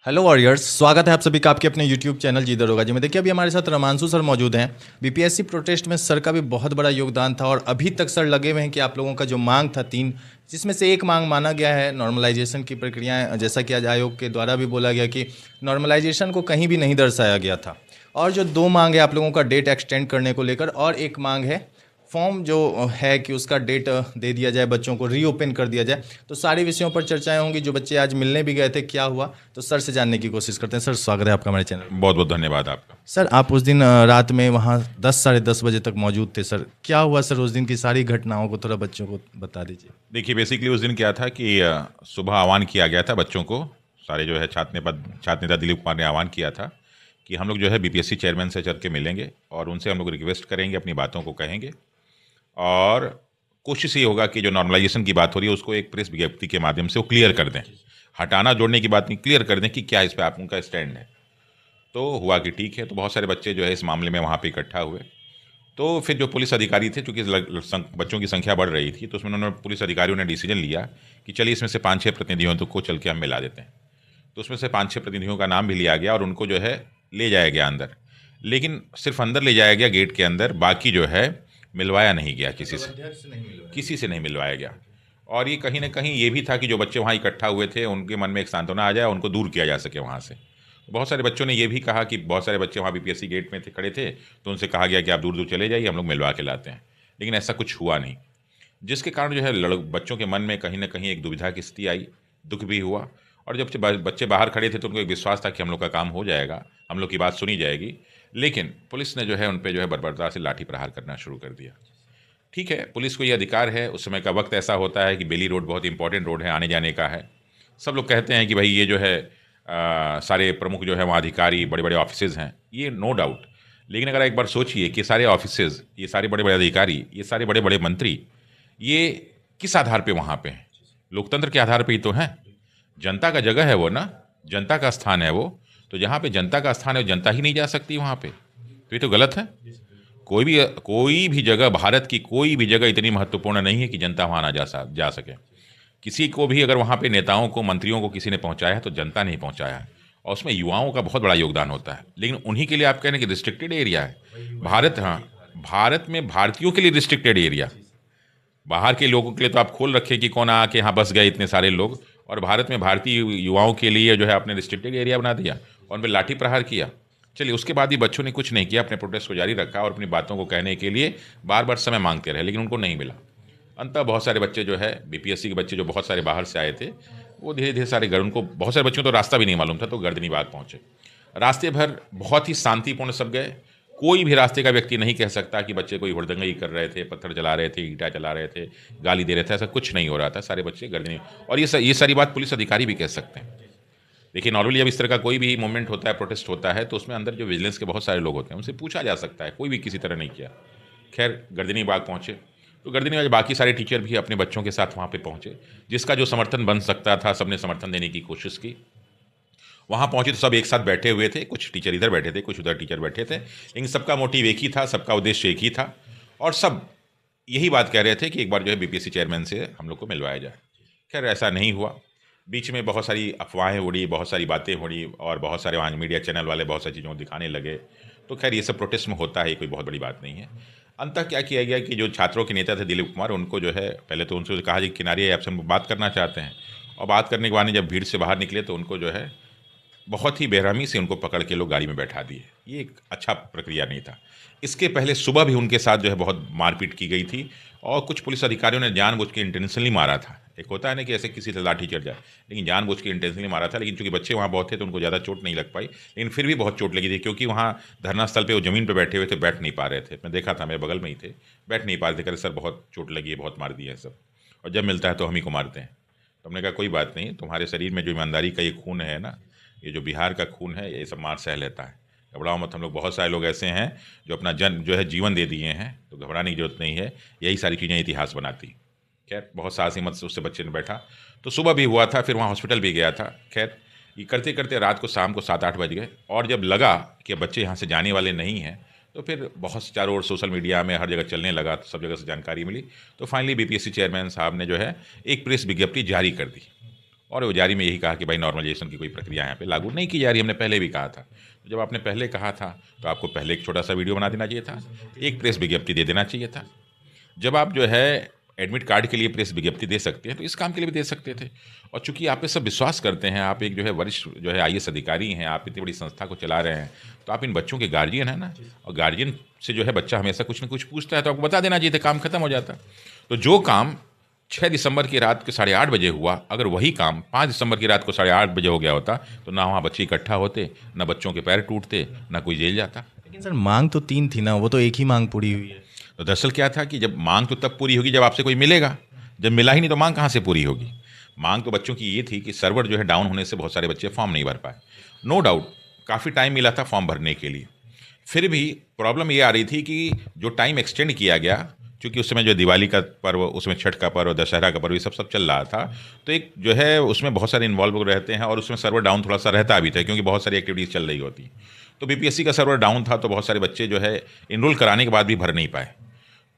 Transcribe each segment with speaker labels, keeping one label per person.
Speaker 1: Hello warriors, स्वागत है आप सभी का आपके अपने यूट्यूब चैनल जी दरोगा जी में। देखिए अभी हमारे साथ रमांशु सर मौजूद हैं। बीपीएससी प्रोटेस्ट में सर का भी बहुत बड़ा योगदान था और अभी तक सर लगे हुए हैं कि आप लोगों का जो मांग था तीन, जिसमें से एक मांग माना गया है नॉर्मलाइजेशन की प्रक्रियाएं, जैसा कि आज आयोग के द्वारा भी बोला गया कि नॉर्मलाइजेशन को कहीं भी नहीं दर्शाया गया था। और जो दो मांग है आप लोगों का डेट एक्सटेंड करने को लेकर, और एक मांग है फॉर्म जो है कि उसका डेट दे दिया जाए, बच्चों को रीओपन कर दिया जाए। तो सारे विषयों पर चर्चाएं होंगी। जो बच्चे आज मिलने भी गए थे क्या हुआ, तो सर से जानने की कोशिश करते हैं। सर स्वागत है आपका हमारे चैनल में।
Speaker 2: बहुत बहुत धन्यवाद आपका।
Speaker 1: सर आप उस दिन रात में वहाँ 10 साढ़े 10 बजे तक मौजूद थे। सर क्या हुआ सर, उस दिन की सारी घटनाओं को थोड़ा बच्चों को बता दीजिए।
Speaker 2: देखिए बेसिकली उस दिन क्या था कि सुबह आह्वान किया गया था बच्चों को, सारे जो है छात्र नेता दिलीप कुमार ने आह्वान किया था कि हम लोग जो है बीपीएससी चेयरमैन से चल के मिलेंगे और उनसे हम लोग रिक्वेस्ट करेंगे, अपनी बातों को कहेंगे और कोशिश ये होगा कि जो नॉर्मलाइजेशन की बात हो रही है उसको एक प्रेस विज्ञप्ति के माध्यम से वो क्लियर कर दें। हटाना जोड़ने की बात नहीं, क्लियर कर दें कि क्या इस पर आप उनका स्टैंड है। तो हुआ कि ठीक है, तो बहुत सारे बच्चे जो है इस मामले में वहाँ पे इकट्ठा हुए। तो फिर जो पुलिस अधिकारी थे, चूँकि बच्चों की संख्या बढ़ रही थी, तो उसमें उन्होंने पुलिस अधिकारियों ने डिसीजन लिया कि चलिए इसमें से 5-6 प्रतिनिधियों को चल के हम मिला देते हैं। तो उसमें से 5-6 प्रतिनिधियों का नाम भी लिया गया और उनको जो है ले जाया गया अंदर। लेकिन सिर्फ अंदर ले जाया गया गेट के अंदर, बाकी जो है मिलवाया नहीं गया किसी से नहीं मिलवाया गया। और ये कहीं ना कहीं ये भी था कि जो बच्चे वहाँ इकट्ठा हुए थे उनके मन में एक सांत्वना आ जाए, उनको दूर किया जा सके वहाँ से। बहुत सारे बच्चों ने ये भी कहा कि बहुत सारे बच्चे वहाँ बीपीएससी गेट में थे, खड़े थे, तो उनसे कहा गया कि आप दूर दूर चले जाइए, हम लोग मिलवा के लाते हैं। लेकिन ऐसा कुछ हुआ नहीं, जिसके कारण जो है बच्चों के मन में कहीं ना कहीं एक दुविधा की स्थिति आई, दुख भी हुआ। और जब बच्चे बाहर खड़े थे तो उनको एक विश्वास था कि हम लोग का काम हो जाएगा, हम लोग की बात सुनी जाएगी। लेकिन पुलिस ने जो है उन पर जो है बर्बरता से लाठी प्रहार करना शुरू कर दिया। ठीक है, पुलिस को ये अधिकार है, उस समय का वक्त ऐसा होता है कि बेली रोड बहुत इंपॉर्टेंट रोड है, आने जाने का है। सब लोग कहते हैं कि भाई ये जो है सारे प्रमुख जो है वहाँ अधिकारी, बड़े बड़े ऑफिसेज हैं, ये नो डाउट। लेकिन अगर एक बार सोचिए कि सारे ऑफिसेज, ये सारे बड़े बड़े अधिकारी, ये सारे बड़े बड़े मंत्री, ये किस आधार पे वहाँ पे हैं? लोकतंत्र के आधार पे ही तो हैं। जनता का जगह है वो ना, जनता का स्थान है वो। तो जहाँ पे जनता का स्थान है जनता ही नहीं जा सकती वहाँ पे, तो ये तो गलत है। कोई भी जगह, भारत की कोई भी जगह इतनी महत्वपूर्ण नहीं है कि जनता वहाँ ना जा सके। किसी को भी अगर वहाँ पे नेताओं को, मंत्रियों को किसी ने पहुँचाया है तो जनता नहीं पहुँचाया है, और उसमें युवाओं का बहुत बड़ा योगदान होता है। लेकिन उन्हीं के लिए आप कह रहे हैं कि रिस्ट्रिक्टेड एरिया है भारत। हाँ, भारत में भारतीयों के लिए रिस्ट्रिक्टेड एरिया, बाहर के लोगों के लिए तो आप खोल रखे कि कौन आके यहाँ बस गए इतने सारे लोग, और भारत में भारतीय युवाओं के लिए जो है आपने रिस्ट्रिक्टेड एरिया बना दिया और उन पर लाठी प्रहार किया। चलिए, उसके बाद भी बच्चों ने कुछ नहीं किया, अपने प्रोटेस्ट को जारी रखा और अपनी बातों को कहने के लिए बार बार समय मांगते रहे, लेकिन उनको नहीं मिला। अंततः बहुत सारे बच्चे जो है बीपीएससी के बच्चे जो बहुत सारे बाहर से आए थे, वो धीरे धीरे सारे घर, उनको बहुत सारे बच्चों को तो रास्ता भी नहीं मालूम था, तो गर्दनी बाग पहुँचे। रास्ते भर बहुत ही शांतिपूर्ण सब गए। कोई भी रास्ते का व्यक्ति नहीं कह सकता कि बच्चे कोई हुड़दंगई कर रहे थे, पत्थर चला रहे थे, ईंटा चला रहे थे, गाली दे रहे थे, ऐसा कुछ नहीं हो रहा था। सारे बच्चे गर्दनी, और ये सारी बात पुलिस अधिकारी भी कह सकते हैं। देखिए, नॉर्मली जब इस तरह का कोई भी मूवमेंट होता है, प्रोटेस्ट होता है, तो उसमें अंदर जो विजिलेंस के बहुत सारे लोग होते हैं उनसे पूछा जा सकता है, कोई भी किसी तरह नहीं किया। खैर, गर्दनी बाग पहुँचे तो गर्दनी बाग बाकी सारे टीचर भी अपने बच्चों के साथ वहाँ पे पहुँचे। जिसका जो समर्थन बन सकता था सबने समर्थन देने की कोशिश की। वहाँ पहुँचे तो सब एक साथ बैठे हुए थे, कुछ टीचर इधर बैठे थे, कुछ उधर टीचर बैठे थे, लेकिन सबका मोटिव एक ही था, सबका उद्देश्य एक ही था, और सब यही बात कह रहे थे कि एक बार जो है बीपीएससी चेयरमैन से हम लोग को मिलवाया जाए। खैर, ऐसा नहीं हुआ। बीच में बहुत सारी अफवाहें उड़ी, बहुत सारी बातें उड़ी, और बहुत सारे वहाँ मीडिया चैनल वाले बहुत सारी चीज़ों को दिखाने लगे। तो खैर, ये सब प्रोटेस्ट में होता है, कोई बहुत बड़ी बात नहीं है। अंततः क्या किया गया कि जो छात्रों के नेता थे दिलीप कुमार, उनको जो है पहले तो उनसे कहा कि किनारे आपसे हम बात करना चाहते हैं, और बात करने के बाद जब भीड़ से बाहर निकले तो उनको जो है बहुत ही बेरहमी से उनको पकड़ के लोग गाड़ी में बैठा दिए। ये एक अच्छा प्रक्रिया नहीं था। इसके पहले सुबह भी उनके साथ जो है बहुत मारपीट की गई थी, और कुछ पुलिस अधिकारियों ने जानबूझ के इंटेंशनली मारा था। एक होता है ना कि ऐसे किसी से लाठी चढ़ जाए, लेकिन जानबूझ के इंटेंशनली मारा था। लेकिन चूंकि बच्चे वहाँ बहुत थे तो उनको ज़्यादा चोट नहीं लग पाई, लेकिन फिर भी बहुत चोट लगी थी, क्योंकि वहाँ धरना स्थल पर वो ज़मीन पर बैठे हुए थे, बैठ नहीं पा रहे थे। मैं देखा था, मेरे बगल में ही थे, बैठ नहीं पा रहे थे, कह रहे सर बहुत चोट लगी है, बहुत मार दिया है सब, और जब मिलता है तो हम ही को मारते हैं। तो हमने कहा कोई बात नहीं, तुम्हारे शरीर में जो ईमानदारी का ये खून है ना, ये जो बिहार का खून है, ये सब मार सह लेता है, घबराओ मत। हम लोग बहुत सारे लोग ऐसे हैं जो अपना जो है जीवन दे दिए हैं, तो घबराने की जरूरत नहीं है। यही सारी चीज़ें इतिहास बनाती। खैर, बहुत साहस हिम्मत से उससे बच्चे ने बैठा। तो सुबह भी हुआ था, फिर वहाँ हॉस्पिटल भी गया था। खैर, ये करते करते रात को शाम को 7-8 बज गए, और जब लगा कि बच्चे यहाँ से जाने वाले नहीं हैं, तो फिर बहुत चारों ओर सोशल मीडिया में हर जगह चलने लगा, तो सब जगह से जानकारी मिली। तो फाइनली बीपीएससी चेयरमैन साहब ने जो है एक प्रेस विज्ञप्ति जारी कर दी, और वो जारी में यही कहा कि भाई नॉर्मलाइजेशन की कोई प्रक्रिया यहाँ पे लागू नहीं की जा रही, हमने पहले भी कहा था। तो जब आपने पहले कहा था तो आपको पहले एक छोटा सा वीडियो बना देना चाहिए था, एक प्रेस विज्ञप्ति दे देना चाहिए था। जब आप जो है एडमिट कार्ड के लिए प्रेस विज्ञप्ति दे सकते हैं तो इस काम के लिए भी दे सकते थे। और चूंकि आप पे सब विश्वास करते हैं, आप एक जो है वरिष्ठ जो है आईएएस अधिकारी हैं, आप इतनी बड़ी संस्था को चला रहे हैं, तो आप इन बच्चों के गार्जियन हैं ना, और गार्जियन से जो है बच्चा हमेशा कुछ ना कुछ पूछता है, तो आपको बता देना चाहिए था, काम खत्म हो जाता। तो जो काम 6 दिसंबर की रात के 8:30 बजे हुआ, अगर वही काम 5 दिसंबर की रात को 8:30 बजे हो गया होता तो ना वहाँ बच्चे इकट्ठा होते, ना बच्चों के पैर टूटते, ना कोई जेल जाता।
Speaker 1: लेकिन सर मांग तो 3 थी ना, वो तो एक ही मांग पूरी हुई है।
Speaker 2: तो दरअसल क्या था कि जब मांग तो तब पूरी होगी जब आपसे कोई मिलेगा, जब मिला ही नहीं तो मांग कहाँ से पूरी होगी। मांग तो बच्चों की ये थी कि सर्वर जो है डाउन होने से बहुत सारे बच्चे फॉर्म नहीं भर पाए। नो डाउट काफ़ी टाइम मिला था फॉर्म भरने के लिए, फिर भी प्रॉब्लम ये आ रही थी कि जो टाइम एक्सटेंड किया गया, क्योंकि उस समय जो दिवाली का पर्व, उसमें छठ का पर्व, दशहरा का पर्व, ये सब चल रहा था, तो एक जो है उसमें बहुत सारे इन्वॉल्व रहते हैं और उसमें सर्वर डाउन थोड़ा सा रहता भी था क्योंकि बहुत सारी एक्टिविटीज़ चल रही होती। तो बीपीएससी का सर्वर डाउन था, तो बहुत सारे बच्चे जो है इनरोल कराने के बाद भी भर नहीं पाए।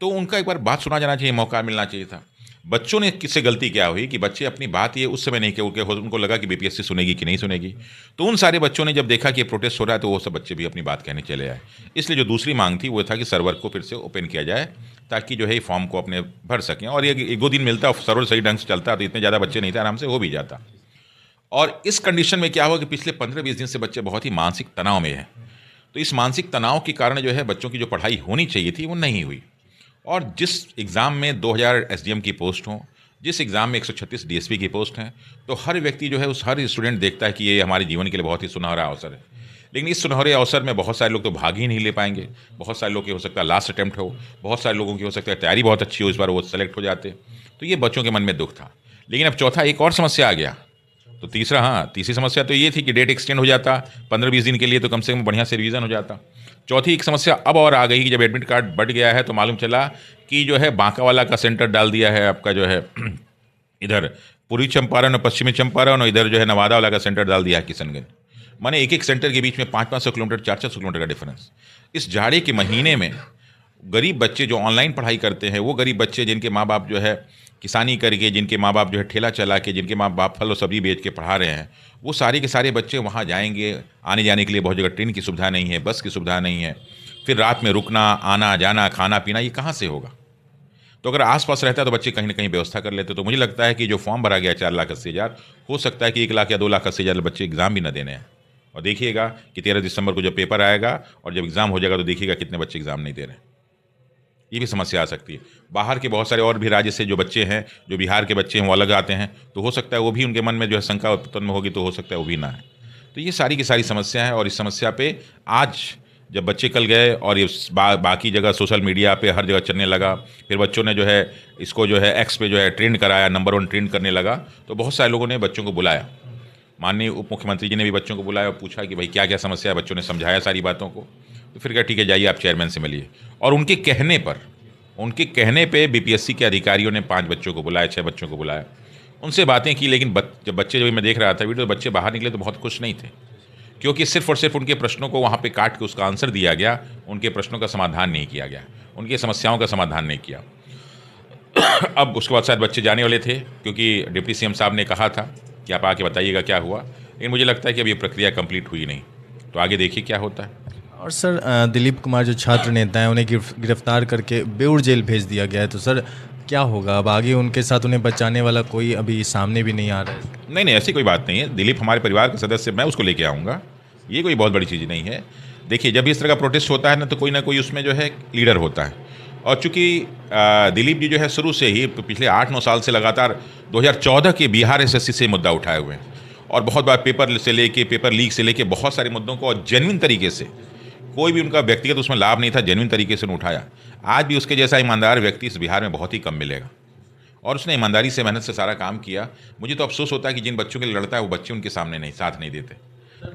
Speaker 2: तो उनका एक बार बात सुना जाना चाहिए, मौका मिलना चाहिए था। बच्चों ने किससे गलती क्या हुई कि बच्चे अपनी बात ये उस समय नहीं किया, उनको लगा कि बीपीएससी सुनेगी कि नहीं सुनेगी। तो उन सारे बच्चों ने जब देखा कि प्रोटेस्ट हो रहा है तो वो सब बच्चे भी अपनी बात कहने चले आए। इसलिए जो दूसरी मांग थी वो था कि सर्वर को फिर से ओपन किया जाए ताकि जो है ये फॉर्म को अपने भर सकें, और ये 1-2 दिन मिलता, सर्वर सही ढंग से चलता तो इतने ज़्यादा बच्चे नहीं थे, आराम से हो भी जाता। और इस कंडीशन में क्या हुआ कि पिछले 15-20 दिन से बच्चे बहुत ही मानसिक तनाव में हैं। तो इस मानसिक तनाव के कारण जो है बच्चों की जो पढ़ाई होनी चाहिए थी वो नहीं हुई। और जिस एग्ज़ाम में 2000 एसडीएम की पोस्ट हों, जिस एग्ज़ाम में 136 डीएसपी की पोस्ट हैं, तो हर व्यक्ति जो है हर स्टूडेंट देखता है कि ये हमारे जीवन के लिए बहुत ही सुनहरा अवसर है। लेकिन इस सुनहरे अवसर में बहुत सारे लोग तो भाग ही नहीं ले पाएंगे, बहुत सारे लोग की हो सकता है लास्ट अटेम्प्ट हो, बहुत सारे लोगों की हो सकता है तैयारी बहुत अच्छी हो, इस बार वो सेलेक्ट हो जाते। तो ये बच्चों के मन में दुख था। लेकिन अब चौथा एक और समस्या आ गया। तो तीसरी समस्या तो ये थी कि डेट एक्सटेंड हो जाता 15-20 दिन के लिए, तो कम से कम बढ़िया से रिवीजन हो जाता। चौथी एक समस्या अब और आ गई कि जब एडमिट कार्ड बढ़ गया है तो मालूम चला कि जो है बांकावाला का सेंटर डाल दिया है आपका जो है इधर पूर्वी चंपारण और पश्चिमी चंपारण, और इधर जो है नवादा वाला का सेंटर डाल दिया है किशनगंज। माने एक सेंटर के बीच में 500-500 किलोमीटर, 400 किलोमीटर का डिफरेंस। इस जाड़े के महीने में गरीब बच्चे जो ऑनलाइन पढ़ाई करते हैं, वो गरीब बच्चे जिनके माँ बाप जो है किसानी करके, जिनके माँ बाप जो है ठेला चला के, जिनके माँ बाप फल और सब्जी बेच के पढ़ा रहे हैं, वो सारे के सारे बच्चे वहाँ जाएंगे। आने जाने के लिए बहुत जगह ट्रेन की सुविधा नहीं है, बस की सुविधा नहीं है, फिर रात में रुकना, आना जाना, खाना पीना, ये कहाँ से होगा। तो अगर आसपास रहता है तो बच्चे कहीं ना कहीं व्यवस्था कर लेते। तो मुझे लगता है कि जो फॉर्म भरा गया 4,80,000, हो सकता है कि 1 लाख या 2,80,000 बच्चे एग्ज़ाम भी ना देने हैं। और देखिएगा कि 13 दिसंबर को जब पेपर आएगा और जब एग्ज़ाम हो जाएगा तो देखिएगा कितने बच्चे एग्ज़ाम नहीं दे रहे हैं। ये भी समस्या आ सकती है। बाहर के बहुत सारे और भी राज्य से जो बच्चे हैं, जो बिहार के बच्चे हैं, वो अलग आते हैं, तो हो सकता है वो भी उनके मन में जो है शंका उत्पन्न होगी, तो हो सकता है वो भी ना है। तो ये सारी की सारी समस्या है। और इस समस्या पे आज जब बच्चे कल गए और ये बाकी जगह सोशल मीडिया पे हर जगह चलने लगा, फिर बच्चों ने जो है इसको जो है एक्स पे जो है ट्रेंड कराया, नंबर 1 ट्रेंड करने लगा, तो बहुत सारे लोगों ने बच्चों को बुलाया। माननीय उप मुख्यमंत्री जी ने भी बच्चों को बुलाया और पूछा कि भाई क्या क्या समस्या है। बच्चों ने समझाया सारी बातों को। तो फिर क्या, ठीक है जाइए आप चेयरमैन से मिलिए। और उनके कहने पे बीपीएससी के अधिकारियों ने 5 बच्चों को बुलाया, 6 बच्चों को बुलाया, उनसे बातें की। लेकिन जब बच्चे मैं देख रहा था वीडियो, तो बच्चे बाहर निकले तो बहुत खुश नहीं थे, क्योंकि सिर्फ और सिर्फ उनके प्रश्नों को वहाँ पे काट के उसका आंसर दिया गया, उनके प्रश्नों का समाधान नहीं किया गया, उनकी समस्याओं का समाधान नहीं किया। अब उसके बाद शायद बच्चे जाने वाले थे, क्योंकि डिप्टी सीएम साहब ने कहा था कि आप आके बताइएगा क्या हुआ। लेकिन मुझे लगता है कि अब ये प्रक्रिया कंप्लीट हुई नहीं, तो आगे देखिए क्या होता है।
Speaker 1: और सर दिलीप कुमार जो छात्र नेता हैं उन्हें गिरफ्तार करके बेउर जेल भेज दिया गया है, तो सर क्या होगा अब आगे? उनके साथ उन्हें बचाने वाला कोई अभी सामने भी नहीं आ रहा है।
Speaker 2: नहीं, ऐसी कोई बात नहीं है। दिलीप हमारे परिवार का सदस्य, मैं उसको लेके आऊँगा, ये कोई बहुत बड़ी चीज़ नहीं है। देखिए, जब इस तरह का प्रोटेस्ट होता है ना, तो कोई ना कोई उसमें जो है लीडर होता है। और चूँकि दिलीप जी जो है शुरू से ही पिछले 8-9 साल से लगातार 2014 के बिहार एसएससी से मुद्दा उठाए हुए हैं, और बहुत बार पेपर लीक से लेके बहुत सारे मुद्दों को, और जेन्युइन तरीके से, कोई भी उनका व्यक्तिगत उसमें लाभ नहीं था, जेन्युइन तरीके से उठाया। आज भी उसके जैसा ईमानदार व्यक्ति इस बिहार में बहुत ही कम मिलेगा, और उसने ईमानदारी से, मेहनत से सारा काम किया। मुझे तो अफसोस होता है कि जिन बच्चों के लिए लड़ता है वो बच्चे उनके सामने नहीं, साथ नहीं देते।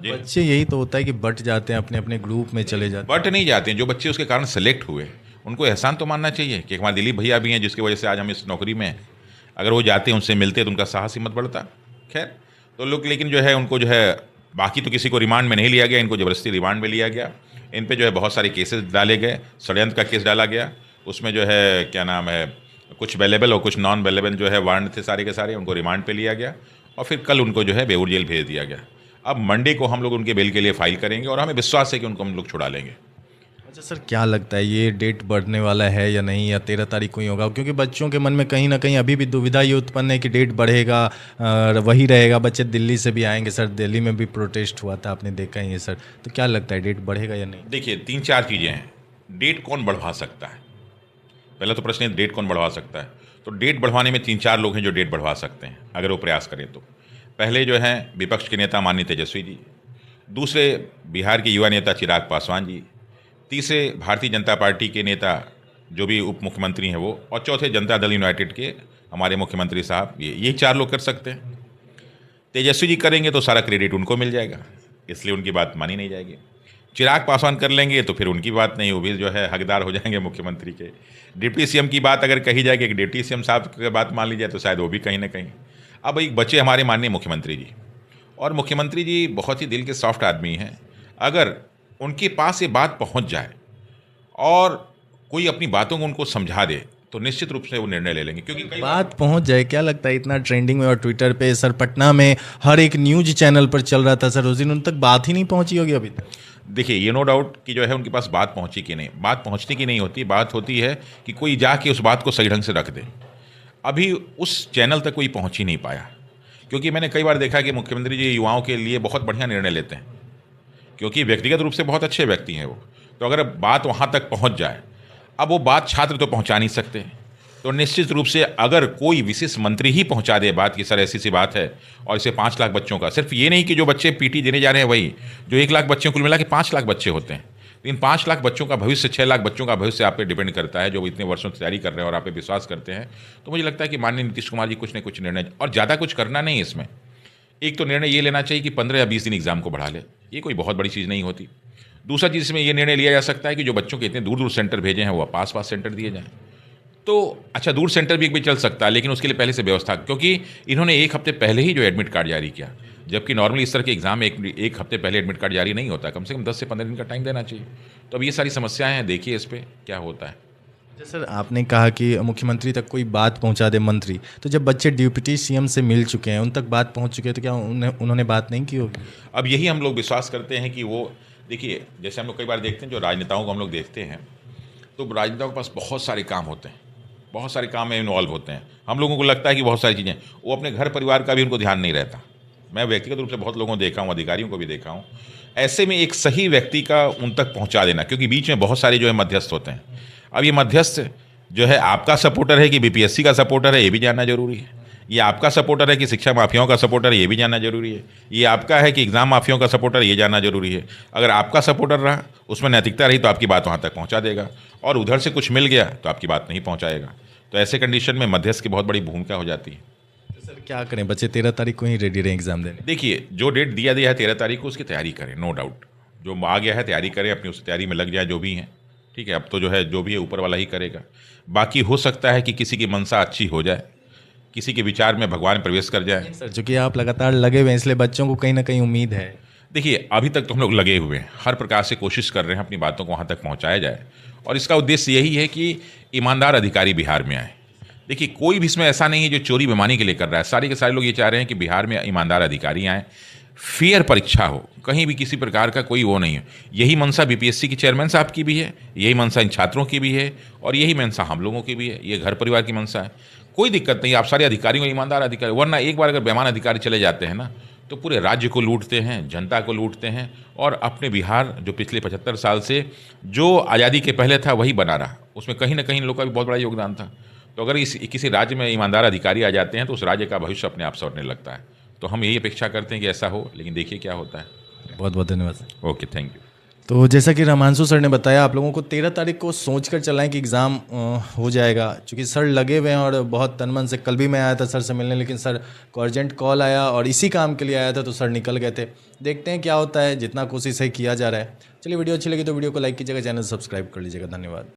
Speaker 1: बच्चे यही तो होता है कि बट जाते हैं, अपने अपने ग्रुप में चले जाते हैं।
Speaker 2: बट नहीं जाते हैं। जो बच्चे उसके कारण सेलेक्ट हुए, उनको एहसान तो मानना चाहिए कि हमारे दिलीप भैया भी हैं जिसकी वजह से आज हम इस नौकरी में हैं। अगर वो जाते, उनसे मिलते, तो उनका साहस हिम्मत बढ़ता। खैर, तो लोग, लेकिन जो है उनको जो है, बाकी तो किसी को रिमांड में नहीं लिया गया, इनको ज़बरदस्ती रिमांड में लिया गया। इन पे जो है बहुत सारे केसेस डाले गए, षड्यंत्र का केस डाला गया, उसमें जो है क्या नाम है, कुछ वेलेबल और कुछ नॉन वेलेबल जो है वारंट थे, सारे के सारे उनको रिमांड पे लिया गया। और फिर कल उनको जो है बेऊर जेल भेज दिया गया। अब मंडे को हम लोग उनके बेल के लिए फाइल करेंगे और हमें विश्वास है कि उनको हम लोग छुड़ा लेंगे।
Speaker 1: अच्छा सर, क्या लगता है ये डेट बढ़ने वाला है या नहीं, या 13 तारीख को ही होगा? क्योंकि बच्चों के मन में कहीं ना कहीं अभी भी दुविधा ये उत्पन्न है कि डेट बढ़ेगा, वही रहेगा। बच्चे दिल्ली से भी आएंगे सर, दिल्ली में भी प्रोटेस्ट हुआ था, आपने देखा ही है सर। तो क्या लगता है डेट बढ़ेगा या नहीं?
Speaker 2: देखिए 3-4 चीज़ें हैं। डेट कौन बढ़वा सकता है? पहला तो प्रश्न है डेट कौन बढ़वा सकता है। तो डेट बढ़वाने में 3-4 लोग हैं जो डेट बढ़वा सकते हैं अगर वो प्रयास करें तो। पहले जो हैं विपक्ष के नेता माननीय तेजस्वी जी, दूसरे बिहार के युवा नेता चिराग पासवान जी, तीसरे भारतीय जनता पार्टी के नेता जो भी उप मुख्यमंत्री हैं वो, और चौथे जनता दल यूनाइटेड के हमारे मुख्यमंत्री साहब। ये 4 लोग कर सकते हैं। तेजस्वी जी करेंगे तो सारा क्रेडिट उनको मिल जाएगा, इसलिए उनकी बात मानी नहीं जाएगी। चिराग पासवान कर लेंगे तो फिर उनकी बात नहीं, वो भी जो है हकदार हो जाएंगे मुख्यमंत्री के। डिप्टी सीएम की बात अगर कही जाए कि डिप्टी सीएम साहब की बात मान ली जाए तो शायद वो भी कहीं ना कहीं। अब एक बच्चे हमारे माननीय मुख्यमंत्री जी, और मुख्यमंत्री जी बहुत ही दिल के सॉफ्ट आदमी हैं। अगर उनके पास ये बात पहुंच जाए और कोई अपनी बातों को उनको समझा दे तो निश्चित रूप से वो निर्णय ले लेंगे। क्योंकि कई
Speaker 1: बात पहुंच जाए, क्या लगता है इतना ट्रेंडिंग में और ट्विटर पे सर, पटना में हर एक न्यूज चैनल पर चल रहा था सर, उस दिन उन तक बात ही नहीं पहुंची होगी अभी तक?
Speaker 2: देखिए ये नो डाउट कि जो है उनके पास बात पहुंची कि नहीं, बात पहुंचने की नहीं होती, बात होती है कि कोई जाके उस बात को सही ढंग से रख दे। अभी उस चैनल तक कोई पहुंच ही नहीं पाया, क्योंकि मैंने कई बार देखा कि मुख्यमंत्री जी युवाओं के लिए बहुत बढ़िया निर्णय लेते हैं, क्योंकि व्यक्तिगत रूप से बहुत अच्छे व्यक्ति हैं वो। तो अगर बात वहाँ तक पहुँच जाए, अब वो बात छात्र तो पहुँचा नहीं सकते, तो निश्चित रूप से अगर कोई विशिष्ट मंत्री ही पहुंचा दे बात कि सर ऐसी सी बात है और इसे 5 लाख बच्चों का, सिर्फ ये नहीं कि जो बच्चे पीटी देने जा रहे हैं वही, जो 1 लाख बच्चों कुल मिला के 5 लाख बच्चे होते हैं, लेकिन 5 लाख बच्चों का भविष्य, 6 लाख बच्चों का भविष्य आप पे डिपेंड करता है, जो इतने वर्षों से तैयारी कर रहे हैं और आप पे विश्वास करते हैं। तो मुझे लगता है कि माननीय नीतीश कुमार जी कुछ न कुछ निर्णय, और ज़्यादा कुछ करना नहीं इसमें। एक तो निर्णय ये लेना चाहिए कि 15 या 20 दिन एग्जाम को बढ़ा ले, ये कोई बहुत बड़ी चीज़ नहीं होती। दूसरा चीज़ इसमें ये निर्णय लिया जा सकता है कि जो बच्चों के इतने दूर दूर सेंटर भेजे हैं वो पास सेंटर दिए जाएँ। तो अच्छा, दूर सेंटर भी एक भी चल सकता है, लेकिन उसके लिए पहले से व्यवस्था, क्योंकि इन्होंने 1 हफ्ते पहले ही जो एडमिट कार्ड जारी किया, जबकि नॉर्मली इस तरह के एग्जाम में एक हफ्ते पहले एडमिट कार्ड जारी नहीं होता, कम से कम 10 से 15 दिन का टाइम देना चाहिए। तो अब ये सारी समस्याएं हैं, देखिए इस पर क्या होता है।
Speaker 1: अच्छा सर, आपने कहा कि मुख्यमंत्री तक कोई बात पहुंचा दे मंत्री, तो जब बच्चे डिप्टी सीएम से मिल चुके हैं, उन तक बात पहुंच चुकी है, तो क्या उन्होंने बात नहीं की होगी?
Speaker 2: अब यही हम लोग विश्वास करते हैं कि वो, देखिए जैसे हम लोग कई बार देखते हैं जो राजनेताओं को हम लोग देखते हैं, तो राजनेताओं के पास बहुत सारे काम होते हैं, बहुत सारे काम में इन्वॉल्व होते हैं। हम लोगों को लगता है कि बहुत सारी चीज़ें, वो अपने घर परिवार का भी उनको ध्यान नहीं रहता। मैं व्यक्तिगत रूप से बहुत लोगों को देखा हूँ, अधिकारियों को भी देखा हूँ। ऐसे में एक सही व्यक्ति का उन तक पहुँचा देना, क्योंकि बीच में बहुत सारे जो है मध्यस्थ होते हैं। अब ये मध्यस्थ जो है आपका सपोर्टर है कि बीपीएससी का सपोर्टर है, ये भी जानना जरूरी है। ये आपका सपोर्टर है कि शिक्षा माफियाओं का सपोर्टर है, ये भी जानना जरूरी है। ये आपका है कि एग्जाम माफियाओं का सपोर्टर है, ये जानना जरूरी है। अगर आपका सपोर्टर रहा, उसमें नैतिकता रही, तो आपकी बात वहाँ तक पहुँचा देगा, और उधर से कुछ मिल गया तो आपकी बात नहीं पहुँचाएगा। तो ऐसे कंडीशन में मध्यस्थ की बहुत बड़ी भूमिका हो जाती है।
Speaker 1: तो सर क्या करें, बच्चे 13 तारीख को ही रेडी रहे एग्जाम देने?
Speaker 2: देखिए जो डेट दिया है 13 तारीख को, उसकी तैयारी करें, नो डाउट। जो आ गया है तैयारी करें, अपनी उस तैयारी में लग जाए, जो भी है ठीक है। अब तो जो है जो भी है ऊपर वाला ही करेगा। बाकी हो सकता है कि किसी की मनसा अच्छी हो जाए, किसी के विचार में भगवान प्रवेश कर जाए।
Speaker 1: सर चूँकि आप लगातार लगे हुए हैं, इसलिए बच्चों को कहीं ना कहीं उम्मीद है।
Speaker 2: देखिए अभी तक तो हम लोग लगे हुए हैं, हर प्रकार से कोशिश कर रहे हैं अपनी बातों को वहाँ तक पहुँचाया जाए, और इसका उद्देश्य यही है कि ईमानदार अधिकारी बिहार में आए। देखिए कोई भी इसमें ऐसा नहीं है जो चोरी बेईमानी के लिए कर रहा है, सारे के सारे लोग ये चाह रहे हैं कि बिहार में ईमानदार अधिकारी आएँ, फेयर परीक्षा हो, कहीं भी किसी प्रकार का कोई वो नहीं है। यही मनसा बीपीएससी की चेयरमैन साहब की भी है, यही मनसा इन छात्रों की भी है, और यही मनसा हम लोगों की भी है। ये घर परिवार की मनसा है, कोई दिक्कत नहीं। आप सारे अधिकारियों को ईमानदार अधिकारी, वरना एक बार अगर बेईमान अधिकारी चले जाते हैं ना, तो पूरे राज्य को लूटते हैं, जनता को लूटते हैं, और अपने बिहार जो पिछले 75 साल से जो आज़ादी के पहले था वही बना रहा, उसमें कहीं ना कहीं इन लोगों का भी बहुत बड़ा योगदान था। तो अगर किसी राज्य में ईमानदार अधिकारी आ जाते हैं तो उस राज्य का भविष्य अपने आप संवरने लगता है। तो हम यही अपेक्षा करते हैं कि ऐसा हो, लेकिन देखिए क्या होता है।
Speaker 1: बहुत बहुत धन्यवाद सर।
Speaker 2: Okay, thank you.
Speaker 1: तो जैसा कि रामांशु सर ने बताया, आप लोगों को 13 तारीख को सोच कर चलाएं कि एग्ज़ाम हो जाएगा, क्योंकि सर लगे हुए हैं और बहुत तन मन से। कल भी मैं आया था सर से मिलने, लेकिन सर को अर्जेंट कॉल आया और इसी काम के लिए आया था, तो सर निकल गए थे। देखते हैं क्या होता है, जितना कोशिश है किया जा रहा है। चलिए, वीडियो अच्छी लगी तो वीडियो को लाइक कीजिएगा, चैनल सब्सक्राइब कर लीजिएगा। धन्यवाद।